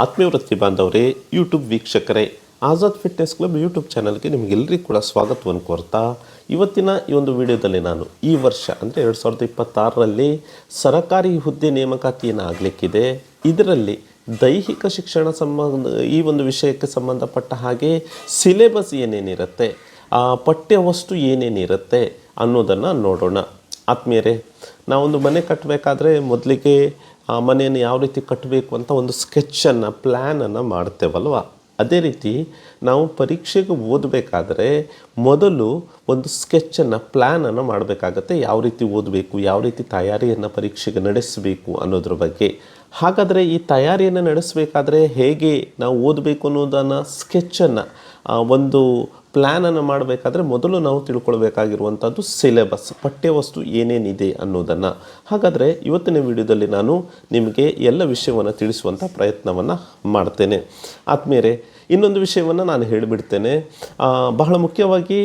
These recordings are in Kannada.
ಆತ್ಮೀಯ ವೃತ್ತಿ ಬಾಂಧವರೇ, ಯೂಟ್ಯೂಬ್ ವೀಕ್ಷಕರೇ, ಆಜಾದ್ ಫಿಟ್ನೆಸ್ ಕ್ಲಬ್ ಯೂಟ್ಯೂಬ್ ಚಾನಲ್ಗೆ ನಿಮಗೆಲ್ಲರಿಗೂ ಕೂಡ ಸ್ವಾಗತವನ್ನು ಕೋರ್ತಾ ಇವತ್ತಿನ ಈ ಒಂದು ವಿಡಿಯೋದಲ್ಲಿ ನಾನು ಈ ವರ್ಷ ಅಂದರೆ 2026ರಲ್ಲಿ ಸರಕಾರಿ ಹುದ್ದೆ ನೇಮಕಾತಿಯನ್ನು ಆಗಲಿಕ್ಕಿದೆ. ಇದರಲ್ಲಿ ದೈಹಿಕ ಶಿಕ್ಷಣ ಸಂಬಂಧ ಈ ಒಂದು ವಿಷಯಕ್ಕೆ ಸಂಬಂಧಪಟ್ಟ ಹಾಗೆ ಸಿಲೆಬಸ್ ಏನೇನಿರುತ್ತೆ, ಪಠ್ಯವಸ್ತು ಏನೇನಿರುತ್ತೆ ಅನ್ನೋದನ್ನು ನೋಡೋಣ. ಆತ್ಮೀಯರೇ, ನಾವೊಂದು ಮನೆ ಕಟ್ಟಬೇಕಾದ್ರೆ ಮೊದಲಿಗೆ ಆ ಮನೆಯನ್ನು ಯಾವ ರೀತಿ ಕಟ್ಟಬೇಕು ಅಂತ ಒಂದು ಸ್ಕೆಚ್ಚನ್ನು ಪ್ಲ್ಯಾನನ್ನು ಮಾಡ್ತೇವಲ್ವ, ಅದೇ ರೀತಿ ನಾವು ಪರೀಕ್ಷೆಗೆ ಓದಬೇಕಾದ್ರೆ ಮೊದಲು ಒಂದು ಸ್ಕೆಚ್ಚನ್ನು ಪ್ಲ್ಯಾನನ್ನು ಮಾಡಬೇಕಾಗತ್ತೆ. ಯಾವ ರೀತಿ ಓದಬೇಕು, ಯಾವ ರೀತಿ ತಯಾರಿಯನ್ನು ಪರೀಕ್ಷೆಗೆ ನಡೆಸಬೇಕು ಅನ್ನೋದ್ರ ಬಗ್ಗೆ. ಹಾಗಾದರೆ ಈ ತಯಾರಿಯನ್ನು ನಡೆಸಬೇಕಾದ್ರೆ ಹೇಗೆ ನಾವು ಓದಬೇಕು ಅನ್ನೋದನ್ನು ಸ್ಕೆಚ್ಚನ್ನು ಒಂದು ಪ್ಲ್ಯಾನನ್ನು ಮಾಡಬೇಕಾದ್ರೆ ಮೊದಲು ನಾವು ತಿಳ್ಕೊಳ್ಬೇಕಾಗಿರುವಂಥದ್ದು ಸಿಲೆಬಸ್, ಪಠ್ಯವಸ್ತು ಏನೇನಿದೆ ಅನ್ನೋದನ್ನು. ಹಾಗಾದರೆ ಇವತ್ತಿನ ವಿಡಿಯೋದಲ್ಲಿ ನಾನು ನಿಮಗೆ ಎಲ್ಲ ವಿಷಯವನ್ನು ತಿಳಿಸುವಂಥ ಪ್ರಯತ್ನವನ್ನು ಮಾಡ್ತೇನೆ. ಆದ್ಮೇಲೆ ಇನ್ನೊಂದು ವಿಷಯವನ್ನು ನಾನು ಹೇಳಿಬಿಡ್ತೇನೆ. ಬಹಳ ಮುಖ್ಯವಾಗಿ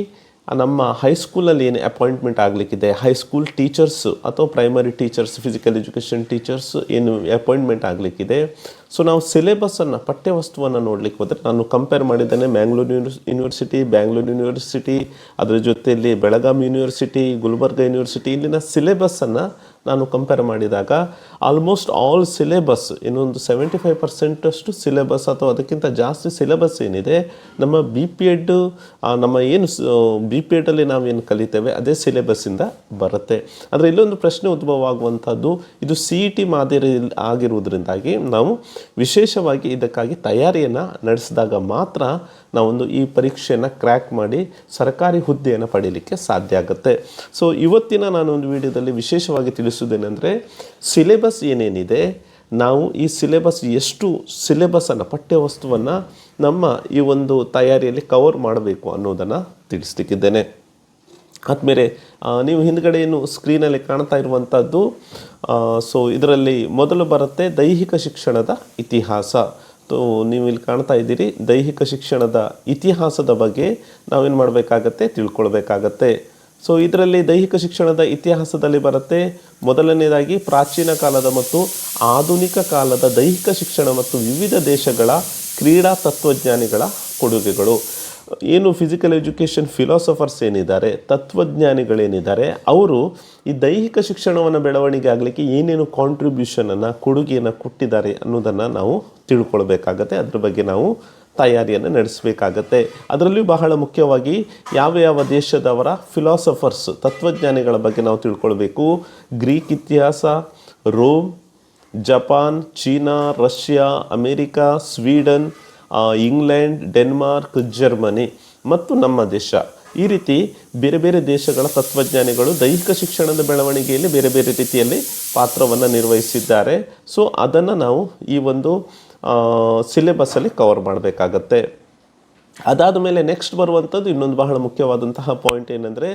ನಮ್ಮ ಹೈಸ್ಕೂಲಲ್ಲಿ ಏನು ಅಪಾಯಿಂಟ್ಮೆಂಟ್ ಆಗಲಿಕ್ಕಿದೆ, ಹೈಸ್ಕೂಲ್ ಟೀಚರ್ಸು ಅಥವಾ primary teachers, physical education teachers ಏನು ಅಪಾಯಿಂಟ್ಮೆಂಟ್ ಆಗಲಿಕ್ಕಿದೆ. ಸೊ ನಾವು ಸಿಲೆಬಸ್ಸನ್ನು, ಪಠ್ಯವಸ್ತುವನ್ನು ನೋಡಲಿಕ್ಕೆ ಹೋದರೆ ನಾನು ಕಂಪೇರ್ ಮಾಡಿದ್ದೇನೆ. ಮ್ಯಾಂಗ್ಳೂರು ಯೂನಿವರ್ಸಿಟಿ, ಬ್ಯಾಂಗ್ಳೂರು ಯೂನಿವರ್ಸಿಟಿ, ಅದರ ಜೊತೆಯಲ್ಲಿ ಬೆಳಗಾಂ ಯೂನಿವರ್ಸಿಟಿ, ಗುಲ್ಬರ್ಗ ಯೂನಿವರ್ಸಿಟಿ, ಇಲ್ಲಿನ ಸಿಲೆಬಸ್ಸನ್ನು ನಾನು ಕಂಪೇರ್ ಮಾಡಿದಾಗ ಆಲ್ಮೋಸ್ಟ್ ಆಲ್ ಸಿಲೆಬಸ್, ಇನ್ನೊಂದು 75% ಸಿಲೆಬಸ್ ಅಥವಾ ಅದಕ್ಕಿಂತ ಜಾಸ್ತಿ ಸಿಲೆಬಸ್ ಏನಿದೆ ನಮ್ಮ BPEd, ನಮ್ಮ ಏನು BPEdಲ್ಲಿ ನಾವೇನು ಕಲಿತೇವೆ ಅದೇ ಸಿಲೆಬಸ್ಸಿಂದ ಬರುತ್ತೆ. ಆದರೆ ಇಲ್ಲೊಂದು ಪ್ರಶ್ನೆ ಉದ್ಭವ ಆಗುವಂಥದ್ದು, ಇದು CET ಮಾದರಿ ಆಗಿರುವುದರಿಂದಾಗಿ ನಾವು ವಿಶೇಷವಾಗಿ ಇದಕ್ಕಾಗಿ ತಯಾರಿಯನ್ನು ನಡೆಸಿದಾಗ ಮಾತ್ರ ನಾವೊಂದು ಈ ಪರೀಕ್ಷೆಯನ್ನು ಕ್ರ್ಯಾಕ್ ಮಾಡಿ ಸರ್ಕಾರಿ ಹುದ್ದೆಯನ್ನು ಪಡೀಲಿಕ್ಕೆ ಸಾಧ್ಯ ಆಗುತ್ತೆ. ಸೊ ಇವತ್ತಿನ ನಾನೊಂದು ವಿಡಿಯೋದಲ್ಲಿ ವಿಶೇಷವಾಗಿ ತಿಳಿಸುವುದೇನೆಂದರೆ, ಸಿಲೆಬಸ್ ಏನೇನಿದೆ, ನಾವು ಈ ಸಿಲೆಬಸ್ ಎಷ್ಟು ಸಿಲೆಬಸ್ಸನ್ನು, ಪಠ್ಯವಸ್ತುವನ್ನು ನಮ್ಮ ಈ ಒಂದು ತಯಾರಿಯಲ್ಲಿ ಕವರ್ ಮಾಡಬೇಕು ಅನ್ನೋದನ್ನು ತಿಳಿಸ್ಲಿಕ್ಕಿದ್ದೇನೆ. ಆದಮೇಲೆ ನೀವು ಹಿಂದ್ಗಡೆ ಏನು ಸ್ಕ್ರೀನಲ್ಲಿ ಕಾಣ್ತಾ ಇರುವಂಥದ್ದು, ಸೊ ಇದರಲ್ಲಿ ಮೊದಲು ಬರುತ್ತೆ ದೈಹಿಕ ಶಿಕ್ಷಣದ ಇತಿಹಾಸ. ನೀವು ಇಲ್ಲಿ ಕಾಣ್ತಾ ಇದ್ದೀರಿ, ದೈಹಿಕ ಶಿಕ್ಷಣದ ಇತಿಹಾಸದ ಬಗ್ಗೆ ನಾವೇನು ಮಾಡಬೇಕಾಗತ್ತೆ, ತಿಳ್ಕೊಳ್ಬೇಕಾಗತ್ತೆ. ಸೊ ಇದರಲ್ಲಿ ದೈಹಿಕ ಶಿಕ್ಷಣದ ಇತಿಹಾಸದಲ್ಲಿ ಬರುತ್ತೆ ಮೊದಲನೇದಾಗಿ ಪ್ರಾಚೀನ ಕಾಲದ ಮತ್ತು ಆಧುನಿಕ ಕಾಲದ ದೈಹಿಕ ಶಿಕ್ಷಣ ಮತ್ತು ವಿವಿಧ ದೇಶಗಳ ಕ್ರೀಡಾ ತತ್ವಜ್ಞಾನಿಗಳ ಕೊಡುಗೆಗಳು. ಏನು ಫಿಸಿಕಲ್ ಎಜುಕೇಷನ್ ಫಿಲಾಸಫರ್ಸ್ ಏನಿದ್ದಾರೆ, ತತ್ವಜ್ಞಾನಿಗಳೇನಿದ್ದಾರೆ, ಅವರು ಈ ದೈಹಿಕ ಶಿಕ್ಷಣವನ್ನು ಬೆಳವಣಿಗೆ ಆಗಲಿಕ್ಕೆ ಏನೇನು ಕಾಂಟ್ರಿಬ್ಯೂಷನನ್ನು, ಕೊಡುಗೆಯನ್ನು ಕೊಟ್ಟಿದ್ದಾರೆ ಅನ್ನೋದನ್ನು ನಾವು ತಿಳ್ಕೊಳ್ಬೇಕಾಗತ್ತೆ. ಅದ್ರ ಬಗ್ಗೆ ನಾವು ತಯಾರಿಯನ್ನು ನಡೆಸಬೇಕಾಗತ್ತೆ. ಅದರಲ್ಲಿಯೂ ಬಹಳ ಮುಖ್ಯವಾಗಿ ಯಾವ ಯಾವ ದೇಶದವರ ಫಿಲಾಸಫರ್ಸ್, ತತ್ವಜ್ಞಾನಿಗಳ ಬಗ್ಗೆ ನಾವು ತಿಳ್ಕೊಳ್ಬೇಕು. ಗ್ರೀಕ್ ಇತಿಹಾಸ, Rome, Japan, China, Russia, America, Sweden, England, Denmark, Germany ಮತ್ತು ನಮ್ಮ ದೇಶ, ಈ ರೀತಿ ಬೇರೆ ಬೇರೆ ದೇಶಗಳ ತತ್ವಜ್ಞಾನಿಗಳು ದೈಹಿಕ ಶಿಕ್ಷಣದ ಬೆಳವಣಿಗೆಯಲ್ಲಿ ಬೇರೆ ಬೇರೆ ರೀತಿಯಲ್ಲಿ ಪಾತ್ರವನ್ನು ನಿರ್ವಹಿಸಿದ್ದಾರೆ. ಸೊ ಅದನ್ನು ನಾವು ಈ ಒಂದು ಸಿಲೆಬಸ್ಸಲ್ಲಿ ಕವರ್ ಮಾಡಬೇಕಾಗತ್ತೆ. ಅದಾದ ಮೇಲೆ ನೆಕ್ಸ್ಟ್ ಬರುವಂಥದ್ದು ಇನ್ನೊಂದು ಬಹಳ ಮುಖ್ಯವಾದಂತಹ ಪಾಯಿಂಟ್ ಏನಂದರೆ,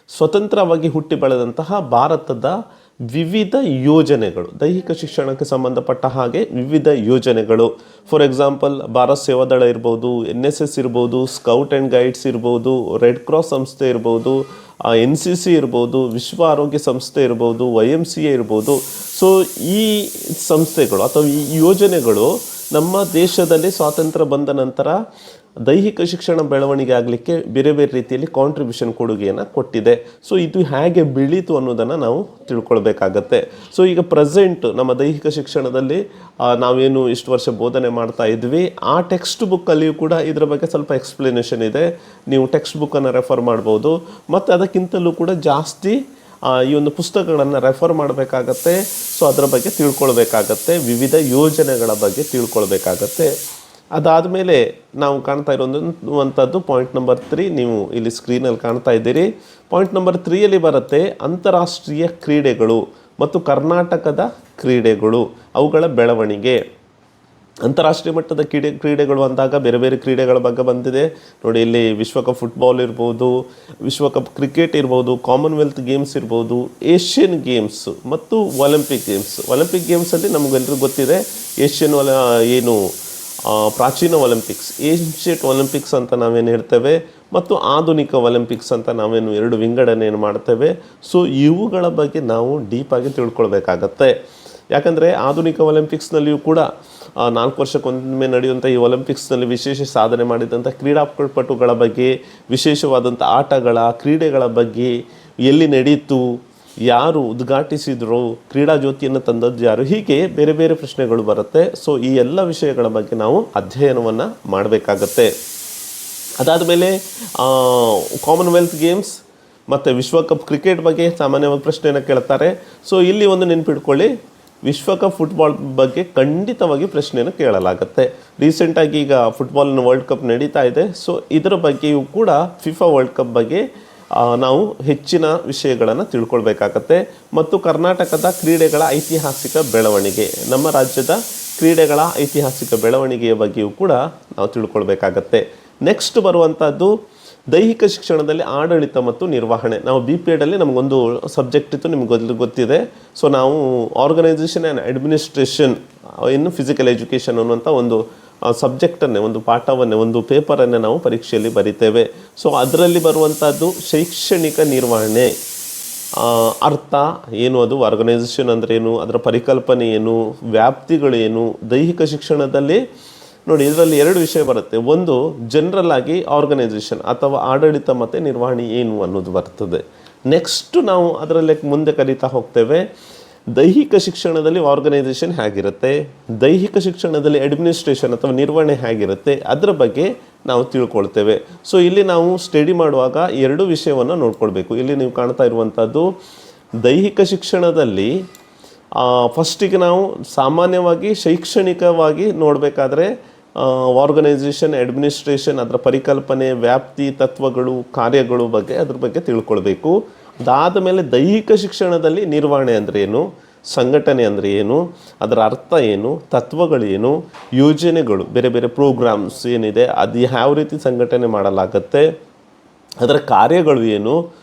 ಸ್ವತಂತ್ರವಾಗಿ ಹುಟ್ಟಿ ಬೆಳೆದಂತಹ ಭಾರತದ ವಿವಿಧ ಯೋಜನೆಗಳು, ದೈಹಿಕ ಶಿಕ್ಷಣಕ್ಕೆ ಸಂಬಂಧಪಟ್ಟ ಹಾಗೆ ವಿವಿಧ ಯೋಜನೆಗಳು. ಫಾರ್ ಎಕ್ಸಾಂಪಲ್ ಭಾರತ್ ಸೇವಾದಳ ಇರ್ಬೋದು, NSS ಇರ್ಬೋದು, ಸ್ಕೌಟ್ ಆ್ಯಂಡ್ ಗೈಡ್ಸ್ ಇರ್ಬೋದು, ರೆಡ್ ಕ್ರಾಸ್ ಸಂಸ್ಥೆ ಇರ್ಬೋದು, NCC ಇರ್ಬೋದು, ವಿಶ್ವ ಆರೋಗ್ಯ ಸಂಸ್ಥೆ ಇರ್ಬೋದು, YMCA ಇರ್ಬೋದು. ಸೊ ಈ ಸಂಸ್ಥೆಗಳು ಅಥವಾ ಈ ಯೋಜನೆಗಳು ನಮ್ಮ ದೇಶದಲ್ಲಿ ಸ್ವಾತಂತ್ರ್ಯ ಬಂದ ನಂತರ ದೈಹಿಕ ಶಿಕ್ಷಣ ಬೆಳವಣಿಗೆ ಆಗಲಿಕ್ಕೆ ಬೇರೆ ಬೇರೆ ರೀತಿಯಲ್ಲಿ ಕಾಂಟ್ರಿಬ್ಯೂಷನ್, ಕೊಡುಗೆಯನ್ನು ಕೊಟ್ಟಿದೆ. ಸೊ ಇದು ಹೇಗೆ ಬೆಳೀತು ಅನ್ನೋದನ್ನು ನಾವು ತಿಳ್ಕೊಳ್ಬೇಕಾಗತ್ತೆ. ಸೊ ಈಗ ಪ್ರೆಸೆಂಟ್ ನಮ್ಮ ದೈಹಿಕ ಶಿಕ್ಷಣದಲ್ಲಿ ನಾವೇನು ಇಷ್ಟು ವರ್ಷ ಬೋಧನೆ ಮಾಡ್ತಾ ಇದ್ವಿ, ಆ ಟೆಕ್ಸ್ಟ್ ಬುಕ್ಕಲ್ಲಿಯೂ ಕೂಡ ಇದರ ಬಗ್ಗೆ ಸ್ವಲ್ಪ ಎಕ್ಸ್ಪ್ಲನೇಷನ್ ಇದೆ. ನೀವು ಟೆಕ್ಸ್ಟ್ ಬುಕ್ಕನ್ನು ರೆಫರ್ ಮಾಡ್ಬೋದು. ಮತ್ತು ಅದಕ್ಕಿಂತಲೂ ಕೂಡ ಜಾಸ್ತಿ ಈ ಒಂದು ಪುಸ್ತಕಗಳನ್ನು ರೆಫರ್ ಮಾಡಬೇಕಾಗತ್ತೆ. ಸೊ ಅದರ ಬಗ್ಗೆ ತಿಳ್ಕೊಳ್ಬೇಕಾಗತ್ತೆ, ವಿವಿಧ ಯೋಜನೆಗಳ ಬಗ್ಗೆ ತಿಳ್ಕೊಳ್ಬೇಕಾಗತ್ತೆ. ಅದಾದಮೇಲೆ ನಾವು ಕಾಣ್ತಾ ಇರುವಂಥದ್ದು ಪಾಯಿಂಟ್ ನಂಬರ್ 3, ನೀವು ಇಲ್ಲಿ ಸ್ಕ್ರೀನಲ್ಲಿ ಕಾಣ್ತಾ ಇದ್ದೀರಿ. ಪಾಯಿಂಟ್ ನಂಬರ್ 3ಯಲ್ಲಿ ಬರುತ್ತೆ ಅಂತಾರಾಷ್ಟ್ರೀಯ ಕ್ರೀಡೆಗಳು ಮತ್ತು ಕರ್ನಾಟಕದ ಕ್ರೀಡೆಗಳು, ಅವುಗಳ ಬೆಳವಣಿಗೆ. ಅಂತಾರಾಷ್ಟ್ರೀಯ ಮಟ್ಟದ ಕ್ರೀಡೆಗಳು ಅಂದಾಗ ಬೇರೆ ಬೇರೆ ಕ್ರೀಡೆಗಳ ಬಗ್ಗೆ ಬಂದಿದೆ ನೋಡಿ. ಇಲ್ಲಿ ವಿಶ್ವಕಪ್ ಫುಟ್ಬಾಲ್ ಇರ್ಬೋದು, ವಿಶ್ವಕಪ್ ಕ್ರಿಕೆಟ್ ಇರ್ಬೋದು, ಕಾಮನ್ವೆಲ್ತ್ ಗೇಮ್ಸ್ ಇರ್ಬೋದು, ಏಷ್ಯನ್ ಗೇಮ್ಸ್ ಮತ್ತು ಒಲಿಂಪಿಕ್ ಗೇಮ್ಸ್. ಒಲಿಂಪಿಕ್ ಗೇಮ್ಸಲ್ಲಿ ನಮಗೆಲ್ಲರಿಗೂ ಗೊತ್ತಿದೆ ಏಷ್ಯನ್ ಏನು ಪ್ರಾಚೀನ ಒಲಿಂಪಿಕ್ಸ್, ಏನ್ಷಿಯಂಟ್ ಒಲಿಂಪಿಕ್ಸ್ ಅಂತ ನಾವೇನು ಹೇಳ್ತೇವೆ, ಮತ್ತು ಆಧುನಿಕ ಒಲಿಂಪಿಕ್ಸ್ ಅಂತ ನಾವೇನು ಎರಡು ವಿಂಗಡಣೆಯನ್ನು ಮಾಡ್ತೇವೆ. ಸೊ ಇವುಗಳ ಬಗ್ಗೆ ನಾವು ಡೀಪಾಗಿ ತಿಳ್ಕೊಳ್ಬೇಕಾಗತ್ತೆ. ಯಾಕಂದರೆ ಆಧುನಿಕ ಒಲಿಂಪಿಕ್ಸ್ನಲ್ಲಿಯೂ ಕೂಡ 4 ವರ್ಷಕ್ಕೊಮ್ಮೆ ನಡೆಯುವಂಥ ಈ ಒಲಿಂಪಿಕ್ಸ್ನಲ್ಲಿ ವಿಶೇಷ ಸಾಧನೆ ಮಾಡಿದಂಥ ಕ್ರೀಡಾಪಟುಗಳ ಬಗ್ಗೆ, ವಿಶೇಷವಾದಂಥ ಆಟಗಳ ಕ್ರೀಡೆಗಳ ಬಗ್ಗೆ, ಎಲ್ಲಿ ನಡೀತು, ಯಾರು ಉದ್ಘಾಟಿಸಿದ್ರು, ಕ್ರೀಡಾ ಜ್ಯೋತಿಯನ್ನು ತಂದದ್ದು ಯಾರು, ಹೀಗೆ ಬೇರೆ ಬೇರೆ ಪ್ರಶ್ನೆಗಳು ಬರುತ್ತೆ. ಸೊ ಈ ಎಲ್ಲ ವಿಷಯಗಳ ಬಗ್ಗೆ ನಾವು ಅಧ್ಯಯನವನ್ನು ಮಾಡಬೇಕಾಗತ್ತೆ. ಅದಾದ ಮೇಲೆ ಕಾಮನ್ವೆಲ್ತ್ ಗೇಮ್ಸ್ ಮತ್ತು ವಿಶ್ವಕಪ್ ಕ್ರಿಕೆಟ್ ಬಗ್ಗೆ ಸಾಮಾನ್ಯವಾಗಿ ಪ್ರಶ್ನೆಯನ್ನು ಕೇಳ್ತಾರೆ. ಸೊ ಇಲ್ಲಿ ಒಂದು ನೆನಪಿಟ್ಕೊಳ್ಳಿ, ವಿಶ್ವಕಪ್ ಫುಟ್ಬಾಲ್ ಬಗ್ಗೆ ಖಂಡಿತವಾಗಿ ಪ್ರಶ್ನೆಯನ್ನು ಕೇಳಲಾಗುತ್ತೆ. ರೀಸೆಂಟಾಗಿ ಈಗ ಫುಟ್ಬಾಲ್ನ ವರ್ಲ್ಡ್ ಕಪ್ ನಡೀತಾ ಇದೆ. ಸೊ ಇದರ ಬಗ್ಗೆಯೂ ಕೂಡ ಫಿಫಾ ವರ್ಲ್ಡ್ ಕಪ್ ಬಗ್ಗೆ ನಾವು ಹೆಚ್ಚಿನ ವಿಷಯಗಳನ್ನು ತಿಳ್ಕೊಳ್ಬೇಕಾಗತ್ತೆ. ಮತ್ತು ಕರ್ನಾಟಕದ ಕ್ರೀಡೆಗಳ ಐತಿಹಾಸಿಕ ಬೆಳವಣಿಗೆ, ನಮ್ಮ ರಾಜ್ಯದ ಕ್ರೀಡೆಗಳ ಐತಿಹಾಸಿಕ ಬೆಳವಣಿಗೆಯ ಬಗ್ಗೆಯೂ ಕೂಡ ನಾವು ತಿಳ್ಕೊಳ್ಬೇಕಾಗತ್ತೆ. ನೆಕ್ಸ್ಟ್ ಬರುವಂಥದ್ದು ದೈಹಿಕ ಶಿಕ್ಷಣದಲ್ಲಿ ಆಡಳಿತ ಮತ್ತು ನಿರ್ವಹಣೆ. ನಾವು BPEDಲ್ಲಿ ನಮಗೊಂದು ಸಬ್ಜೆಕ್ಟ್ ಇತ್ತು, ನಿಮ್ಗೆ ಗೊತ್ತಿದೆ. ಸೊ ನಾವು ಆರ್ಗನೈಸೇಷನ್ ಆ್ಯಂಡ್ ಅಡ್ಮಿನಿಸ್ಟ್ರೇಷನ್ ಇನ್ನು ಫಿಸಿಕಲ್ ಎಜುಕೇಷನ್ ಅನ್ನುವಂಥ ಒಂದು ಸಬ್ಜೆಕ್ಟನ್ನೇ, ಒಂದು ಪಾಠವನ್ನೇ, ಒಂದು ಪೇಪರನ್ನೇ ನಾವು ಪರೀಕ್ಷೆಯಲ್ಲಿ ಬರಿತೇವೆ. ಸೊ ಅದರಲ್ಲಿ ಬರುವಂಥದ್ದು ಶೈಕ್ಷಣಿಕ ನಿರ್ವಹಣೆ ಅರ್ಥ ಏನು, ಅದು ಆರ್ಗನೈಸೇಷನ್ ಅಂದ್ರೇನು, ಅದರ ಪರಿಕಲ್ಪನೆ ಏನು, ವ್ಯಾಪ್ತಿಗಳೇನು. ದೈಹಿಕ ಶಿಕ್ಷಣದಲ್ಲಿ ನೋಡಿ, ಇದರಲ್ಲಿ 2 ವಿಷಯ ಬರುತ್ತೆ. ಒಂದು ಜನರಲ್ ಆಗಿ ಆರ್ಗನೈಸೇಷನ್ ಅಥವಾ ಆಡಳಿತ ಮತ್ತು ನಿರ್ವಹಣೆ ಏನು ಅನ್ನೋದು ಬರ್ತದೆ. ನೆಕ್ಸ್ಟ್ ನಾವು ಅದರಲ್ಲಿ ಮುಂದೆ ಕಲಿತಾ ಹೋಗ್ತೇವೆ. ದೈಹಿಕ ಶಿಕ್ಷಣದಲ್ಲಿ ಆರ್ಗನೈಸೇಷನ್ ಹೇಗಿರುತ್ತೆ, ದೈಹಿಕ ಶಿಕ್ಷಣದಲ್ಲಿ ಅಡ್ಮಿನಿಸ್ಟ್ರೇಷನ್ ಅಥವಾ ನಿರ್ವಹಣೆ ಹೇಗಿರುತ್ತೆ, ಅದರ ಬಗ್ಗೆ ನಾವು ತಿಳ್ಕೊಳ್ತೇವೆ. ಸೊ ಇಲ್ಲಿ ನಾವು ಸ್ಟಡಿ ಮಾಡುವಾಗ 2 ವಿಷಯವನ್ನು ನೋಡ್ಕೊಳ್ಬೇಕು. ಇಲ್ಲಿ ನೀವು ಕಾಣ್ತಾ ಇರುವಂಥದ್ದು ದೈಹಿಕ ಶಿಕ್ಷಣದಲ್ಲಿ ಫಸ್ಟಿಗೆ ನಾವು ಸಾಮಾನ್ಯವಾಗಿ ಶೈಕ್ಷಣಿಕವಾಗಿ ನೋಡಬೇಕಾದ್ರೆ ಆರ್ಗನೈಸೇಷನ್, ಅಡ್ಮಿನಿಸ್ಟ್ರೇಷನ್, ಅದರ ಪರಿಕಲ್ಪನೆ, ವ್ಯಾಪ್ತಿ, ತತ್ವಗಳು, ಕಾರ್ಯಗಳು ಬಗ್ಗೆ ಅದ್ರ ಬಗ್ಗೆ ತಿಳ್ಕೊಳ್ಬೇಕು. ಅದಾದ ಮೇಲೆ ದೈಹಿಕ ಶಿಕ್ಷಣದಲ್ಲಿ ನಿರ್ವಹಣೆ ಅಂದರೆ ಏನು, ಸಂಘಟನೆ ಅಂದರೆ ಏನು, ಅದರ ಅರ್ಥ ಏನು, ತತ್ವಗಳೇನು, ಯೋಜನೆಗಳು, ಬೇರೆ ಬೇರೆ ಪ್ರೋಗ್ರಾಮ್ಸ್ ಏನಿದೆ, ಅದು ಯಾವ ರೀತಿ ಸಂಘಟನೆ ಮಾಡಲಾಗತ್ತೆ, ಅದರ ಕಾರ್ಯಗಳು ಏನು,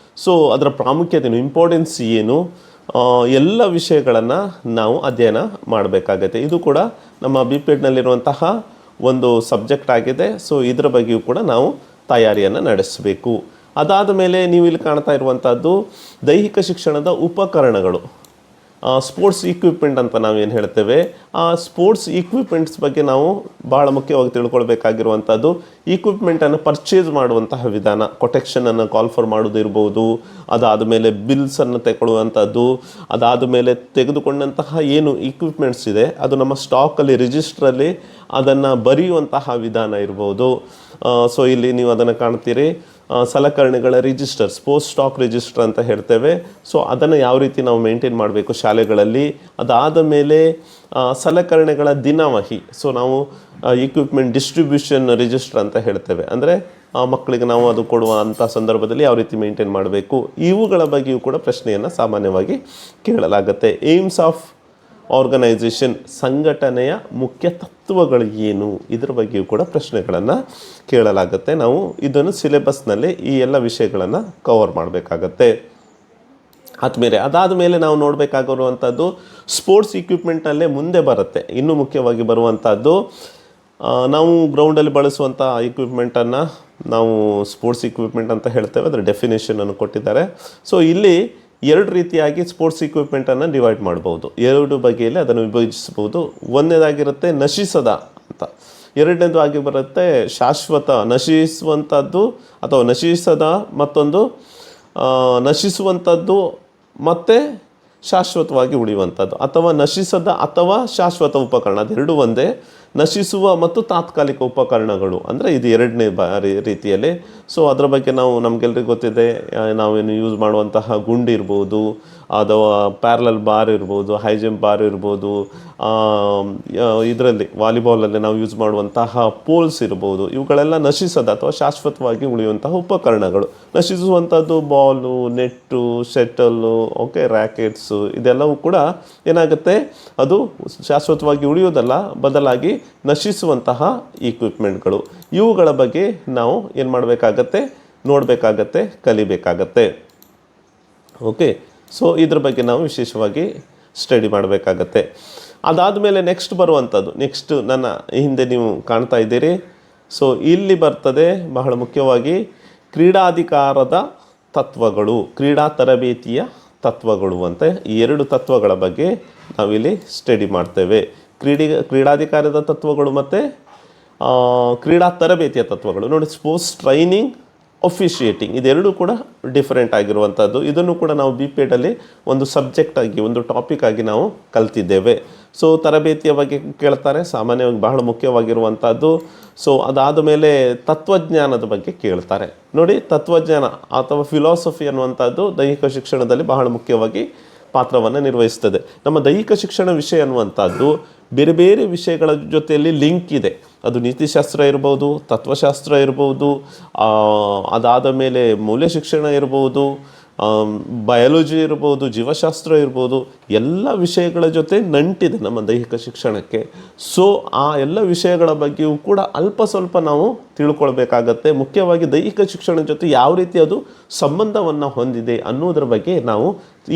ಸೊ ಅದರ ಪ್ರಾಮುಖ್ಯತೆ ಏನು, ಇಂಪಾರ್ಟೆನ್ಸ್ ಏನು, ಎಲ್ಲ ವಿಷಯಗಳನ್ನು ನಾವು ಅಧ್ಯಯನ ಮಾಡಬೇಕಾಗತ್ತೆ. ಇದು ಕೂಡ ನಮ್ಮ BPEDನಲ್ಲಿರುವಂತಹ ಒಂದು ಸಬ್ಜೆಕ್ಟ್ ಆಗಿದೆ. ಸೊ ಇದರ ಬಗ್ಗೆಯೂ ಕೂಡ ನಾವು ತಯಾರಿಯನ್ನು ನಡೆಸಬೇಕು. ಅದಾದ ಮೇಲೆ ನೀವು ಇಲ್ಲಿ ಕಾಣ್ತಾ ಇರುವಂಥದ್ದು ದೈಹಿಕ ಶಿಕ್ಷಣದ ಉಪಕರಣಗಳು, ಸ್ಪೋರ್ಟ್ಸ್ ಇಕ್ವಿಪ್ಮೆಂಟ್ ಅಂತ ನಾವೇನು ಹೇಳ್ತೇವೆ. ಆ ಸ್ಪೋರ್ಟ್ಸ್ ಇಕ್ವಿಪ್ಮೆಂಟ್ಸ್ ಬಗ್ಗೆ ನಾವು ಭಾಳ ಮುಖ್ಯವಾಗಿ ತಿಳ್ಕೊಳ್ಬೇಕಾಗಿರುವಂಥದ್ದು ಇಕ್ವಿಪ್ಮೆಂಟನ್ನು ಪರ್ಚೇಸ್ ಮಾಡುವಂತಹ ವಿಧಾನ, ಕೊಟೆಕ್ಷನನ್ನು ಕಾಲ್ ಫಾರ್ ಮಾಡೋದು ಇರ್ಬೋದು, ಅದಾದ ಮೇಲೆ ಬಿಲ್ಸನ್ನು ತಗೊಳ್ಳುವಂಥದ್ದು, ಅದಾದ ಮೇಲೆ ತೆಗೆದುಕೊಂಡಂತಹ ಏನು ಇಕ್ವಿಪ್ಮೆಂಟ್ಸ್ ಇದೆ ಅದು ನಮ್ಮ ಸ್ಟಾಕಲ್ಲಿ ರಿಜಿಸ್ಟ್ರಲ್ಲಿ ಅದನ್ನು ಬರೆಯುವಂತಹ ವಿಧಾನ ಇರ್ಬೋದು. ಸೊ ಇಲ್ಲಿ ನೀವು ಅದನ್ನು ಕಾಣ್ತೀರಿ, ಸಲಕರಣೆಗಳ ರಿಜಿಸ್ಟರ್, ಸ್ಪೋರ್ಟ್ಸ್ ಸ್ಟಾಕ್ ರಿಜಿಸ್ಟರ್ ಅಂತ ಹೇಳ್ತೇವೆ. ಸೊ ಅದನ್ನು ಯಾವ ರೀತಿ ನಾವು ಮೇಂಟೈನ್ ಮಾಡಬೇಕು ಶಾಲೆಗಳಲ್ಲಿ. ಅದಾದ ಮೇಲೆ ಸಲಕರಣೆಗಳ ದಿನವಹಿ, ಸೊ ನಾವು ಇಕ್ವಿಪ್ಮೆಂಟ್ ಡಿಸ್ಟ್ರಿಬ್ಯೂಷನ್ ರಿಜಿಸ್ಟರ್ ಅಂತ ಹೇಳ್ತೇವೆ. ಅಂದರೆ ಮಕ್ಕಳಿಗೆ ನಾವು ಅದು ಕೊಡುವಂಥ ಸಂದರ್ಭದಲ್ಲಿ ಯಾವ ರೀತಿ ಮೇಂಟೈನ್ ಮಾಡಬೇಕು, ಇವುಗಳ ಬಗ್ಗೆಯೂ ಕೂಡ ಪ್ರಶ್ನೆಯನ್ನು ಸಾಮಾನ್ಯವಾಗಿ ಕೇಳಲಾಗುತ್ತೆ. ಏಮ್ಸ್ ಆಫ್ ಆರ್ಗನೈಸೇಷನ್, ಸಂಘಟನೆಯ ಮುಖ್ಯ ತತ್ವಗಳು ಏನು, ಇದರ ಬಗ್ಗೆಯೂ ಕೂಡ ಪ್ರಶ್ನೆಗಳನ್ನು ಕೇಳಲಾಗುತ್ತೆ. ನಾವು ಇದನ್ನು ಸಿಲೆಬಸ್ನಲ್ಲಿ ಈ ಎಲ್ಲ ವಿಷಯಗಳನ್ನು ಕವರ್ ಮಾಡಬೇಕಾಗತ್ತೆ. ಅದಾದ ಮೇಲೆ ನಾವು ನೋಡಬೇಕಾಗಿರುವಂಥದ್ದು ಸ್ಪೋರ್ಟ್ಸ್ ಇಕ್ವಿಪ್ಮೆಂಟಲ್ಲೇ ಮುಂದೆ ಬರುತ್ತೆ. ಇನ್ನೂ ಮುಖ್ಯವಾಗಿ ಬರುವಂಥದ್ದು ನಾವು ಗ್ರೌಂಡಲ್ಲಿ ಬಳಸುವಂಥ ಇಕ್ವಿಪ್ಮೆಂಟನ್ನು ನಾವು ಸ್ಪೋರ್ಟ್ಸ್ ಇಕ್ವಿಪ್ಮೆಂಟ್ ಅಂತ ಹೇಳ್ತೇವೆ. ಅದರ ಡೆಫಿನೇಷನನ್ನು ಕೊಟ್ಟಿದ್ದಾರೆ. ಸೊ ಇಲ್ಲಿ 2 ರೀತಿಯಾಗಿ ಸ್ಪೋರ್ಟ್ಸ್ ಇಕ್ವಿಪ್ಮೆಂಟನ್ನು ಡಿವೈಡ್ ಮಾಡ್ಬೋದು, 2 ಬಗೆಯಲ್ಲಿ ಅದನ್ನು ವಿಭಜಿಸ್ಬೋದು. ಒಂದನೇದಾಗಿರುತ್ತೆ ನಶಿಸದ ಅಂತ, ಎರಡನೇದು ಆಗಿ ಬರುತ್ತೆ ಶಾಶ್ವತ, ನಶಿಸುವಂಥದ್ದು ಅಥವಾ ನಶಿಸದ, ಮತ್ತೊಂದು ನಶಿಸುವಂಥದ್ದು ಮತ್ತು ಶಾಶ್ವತವಾಗಿ ಉಳಿಯುವಂಥದ್ದು, ಅಥವಾ ನಶಿಸದ ಅಥವಾ ಶಾಶ್ವತ ಉಪಕರಣ, ಅದೆರಡೂ ಒಂದೇ. ನಶಿಸುವ ಮತ್ತು ತಾತ್ಕಾಲಿಕ ಉಪಕರಣಗಳು ಅಂದರೆ ಇದು 2ನೇ ರೀತಿಯಲ್ಲಿ. ಸೊ ಅದರ ಬಗ್ಗೆ ನಮಗೆಲ್ಲರಿಗೂ ಗೊತ್ತಿದೆ, ನಾವೇನು ಯೂಸ್ ಮಾಡುವಂತಹ ಗುಂಡು ಇರ್ಬೋದು, ಅಥವಾ ಪ್ಯಾರಲಲ್ ಬಾರ್ ಇರ್ಬೋದು, ಹೈ ಜಂಪ್ ಬಾರ್ ಇರ್ಬೋದು, ಇದರಲ್ಲಿ ವಾಲಿಬಾಲಲ್ಲಿ ನಾವು ಯೂಸ್ ಮಾಡುವಂತಹ ಪೋಲ್ಸ್ ಇರ್ಬೋದು, ಇವುಗಳೆಲ್ಲ ನಶಿಸದ ಅಥವಾ ಶಾಶ್ವತವಾಗಿ ಉಳಿಯುವಂತಹ ಉಪಕರಣಗಳು. ನಶಿಸುವಂಥದ್ದು ಬಾಲು, ನೆಟ್ಟು, ಶಟಲ್ಲು, ಓಕೆ, ರ್ಯಾಕೆಟ್ಸು, ಇದೆಲ್ಲವೂ ಕೂಡ ಏನಾಗುತ್ತೆ, ಅದು ಶಾಶ್ವತವಾಗಿ ಉಳಿಯೋದಲ್ಲ, ಬದಲಾಗಿ ನಶಿಸುವಂತಹ ಇಕ್ವಿಪ್ಮೆಂಟ್ಗಳು. ಇವುಗಳ ಬಗ್ಗೆ ನಾವು ಏನು ಮಾಡಬೇಕಾಗತ್ತೆ, ನೋಡಬೇಕಾಗತ್ತೆ, ಕಲಿಬೇಕಾಗತ್ತೆ. ಓಕೆ, ಸೊ ಇದ್ರ ಬಗ್ಗೆ ನಾವು ವಿಶೇಷವಾಗಿ ಸ್ಟಡಿ ಮಾಡಬೇಕಾಗತ್ತೆ. ಅದಾದ ಮೇಲೆ ನೆಕ್ಸ್ಟ್ ಬರುವಂಥದ್ದು, ನೆಕ್ಸ್ಟ್ ನನ್ನ ಹಿಂದೆ ನೀವು ಕಾಣ್ತಾ ಇದ್ದೀರಿ. ಸೊ ಇಲ್ಲಿ ಬರ್ತದೆ ಬಹಳ ಮುಖ್ಯವಾಗಿ ಕ್ರೀಡಾಧಿಕಾರದ ತತ್ವಗಳು, ಕ್ರೀಡಾ ತರಬೇತಿಯ ತತ್ವಗಳು ಅಂತ ಈ 2 ತತ್ವಗಳ ಬಗ್ಗೆ ನಾವಿಲ್ಲಿ ಸ್ಟಡಿ ಮಾಡ್ತೇವೆ. ಕ್ರೀಡಾಧಿಕಾರದ ತತ್ವಗಳು ಮತ್ತು ಕ್ರೀಡಾ ತರಬೇತಿಯ ತತ್ವಗಳು ನೋಡಿ. ಸ್ಪೋರ್ಟ್ಸ್ ಟ್ರೈನಿಂಗ್, ಅಫಿಷಿಯೇಟಿಂಗ್ ಇದೆರಡೂ ಕೂಡ ಡಿಫರೆಂಟ್ ಆಗಿರುವಂಥದ್ದು. ಇದನ್ನು ಕೂಡ ನಾವು ಬಿ ಪಿ ಎಡಲ್ಲಿ ಒಂದು ಸಬ್ಜೆಕ್ಟ್ ಆಗಿ, ಒಂದು ಟಾಪಿಕ್ ಆಗಿ ನಾವು ಕಲ್ತಿದ್ದೇವೆ. ಸೊ ತರಬೇತಿಯ ಬಗ್ಗೆ ಕೇಳ್ತಾರೆ, ಸಾಮಾನ್ಯವಾಗಿ ಬಹಳ ಮುಖ್ಯವಾಗಿರುವಂಥದ್ದು. ಸೊ ಅದಾದ ಮೇಲೆ ತತ್ವಜ್ಞಾನದ ಬಗ್ಗೆ ಕೇಳ್ತಾರೆ ನೋಡಿ. ತತ್ವಜ್ಞಾನ ಅಥವಾ ಫಿಲಾಸಫಿ ಅನ್ನುವಂಥದ್ದು ದೈಹಿಕ ಶಿಕ್ಷಣದಲ್ಲಿ ಬಹಳ ಮುಖ್ಯವಾಗಿ ಪಾತ್ರವನ್ನು ನಿರ್ವಹಿಸ್ತದೆ. ನಮ್ಮ ದೈಹಿಕ ಶಿಕ್ಷಣ ವಿಷಯ ಅನ್ನುವಂಥದ್ದು ಬೇರೆ ಬೇರೆ ವಿಷಯಗಳ ಜೊತೆಯಲ್ಲಿ ಲಿಂಕ್ ಇದೆ. ಅದು ನೀತಿಶಾಸ್ತ್ರ ಇರ್ಬೋದು, ತತ್ವಶಾಸ್ತ್ರ ಇರ್ಬೋದು, ಅದಾದ ಮೇಲೆ ಮೌಲ್ಯ ಶಿಕ್ಷಣ ಇರ್ಬೋದು, ಬಯಾಲಜಿ ಇರ್ಬೋದು, ಜೀವಶಾಸ್ತ್ರ ಇರ್ಬೋದು, ಎಲ್ಲ ವಿಷಯಗಳ ಜೊತೆ ನಂಟಿದೆ ನಮ್ಮ ದೈಹಿಕ ಶಿಕ್ಷಣಕ್ಕೆ. ಸೊ ಆ ಎಲ್ಲ ವಿಷಯಗಳ ಬಗ್ಗೆಯೂ ಕೂಡ ಅಲ್ಪ ಸ್ವಲ್ಪ ನಾವು ತಿಳ್ಕೊಳ್ಬೇಕಾಗತ್ತೆ. ಮುಖ್ಯವಾಗಿ ದೈಹಿಕ ಶಿಕ್ಷಣದ ಜೊತೆ ಯಾವ ರೀತಿ ಅದು ಸಂಬಂಧವನ್ನು ಹೊಂದಿದೆ ಅನ್ನೋದ್ರ ಬಗ್ಗೆ ನಾವು